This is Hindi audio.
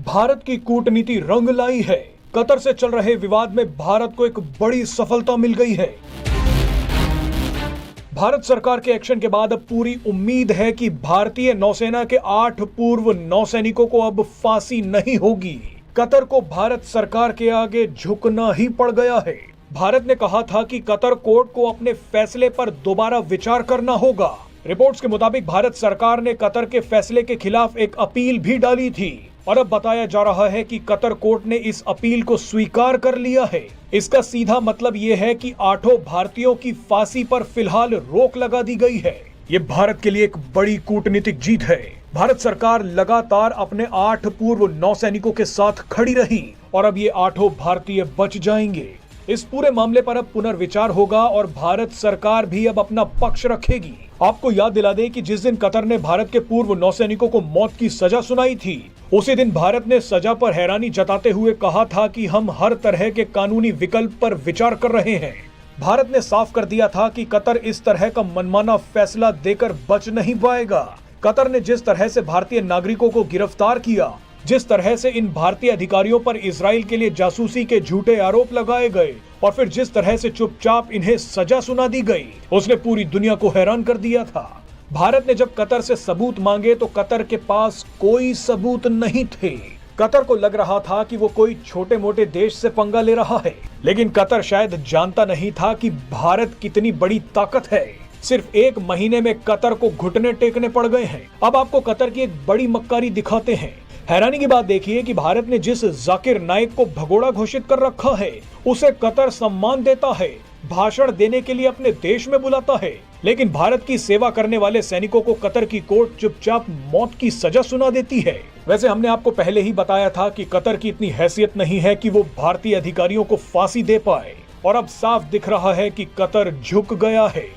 भारत की कूटनीति रंग लाई है। कतर से चल रहे विवाद में भारत को एक बड़ी सफलता मिल गई है। भारत सरकार के एक्शन के बाद अब पूरी उम्मीद है कि भारतीय नौसेना के 8 पूर्व नौसैनिकों को अब फांसी नहीं होगी। कतर को भारत सरकार के आगे झुकना ही पड़ गया है। भारत ने कहा था कि कतर कोर्ट को अपने फैसले पर दोबारा विचार करना होगा। रिपोर्ट्स के मुताबिक भारत सरकार ने कतर के फैसले के खिलाफ एक अपील भी डाली थी और अब बताया जा रहा है कि कतर कोर्ट ने इस अपील को स्वीकार कर लिया है। इसका सीधा मतलब ये है कि 8 भारतीयों की फांसी पर फिलहाल रोक लगा दी गई है। ये भारत के लिए एक बड़ी कूटनीतिक जीत है। भारत सरकार लगातार अपने 8 पूर्व नौसैनिकों के साथ खड़ी रही और अब ये 8 भारतीय बच जाएंगे। इस पूरे मामले पर अब पुनर्विचार होगा और भारत सरकार भी अब अपना पक्ष रखेगी। आपको याद दिला दें कि जिस दिन कतर ने भारत के पूर्व नौसैनिकों को मौत की सजा सुनाई थी, उसी दिन भारत ने सजा पर हैरानी जताते हुए कहा था कि हम हर तरह के कानूनी विकल्प पर विचार कर रहे हैं। भारत ने साफ कर दिया था कि कतर इस तरह का मनमाना फैसला देकर बच नहीं पाएगा। कतर ने जिस तरह से भारतीय नागरिकों को गिरफ्तार किया, जिस तरह से इन भारतीय अधिकारियों पर इजराइल के लिए जासूसी के झूठे आरोप लगाए गए और फिर जिस तरह से चुपचाप इन्हें सजा सुना दी गई, उसने पूरी दुनिया को हैरान कर दिया था। भारत ने जब कतर से सबूत मांगे तो कतर के पास कोई सबूत नहीं थे। कतर को लग रहा था कि वो कोई छोटे मोटे देश से पंगा ले रहा है, लेकिन कतर शायद जानता नहीं था कि भारत कितनी बड़ी ताकत है। सिर्फ 1 महीने में कतर को घुटने टेकने पड़ गए हैं। अब आपको कतर की एक बड़ी मक्कारी दिखाते हैं। हैरानी की बात देखिए कि भारत ने जिस जाकिर नाइक को भगोड़ा घोषित कर रखा है, उसे कतर सम्मान देता है, भाषण देने के लिए अपने देश में बुलाता है, लेकिन भारत की सेवा करने वाले सैनिकों को कतर की कोर्ट चुपचाप मौत की सजा सुना देती है। वैसे हमने आपको पहले ही बताया था कि कतर की इतनी हैसियत नहीं है कि वो भारतीय अधिकारियों को फांसी दे पाए, और अब साफ दिख रहा है कि कतर झुक गया है।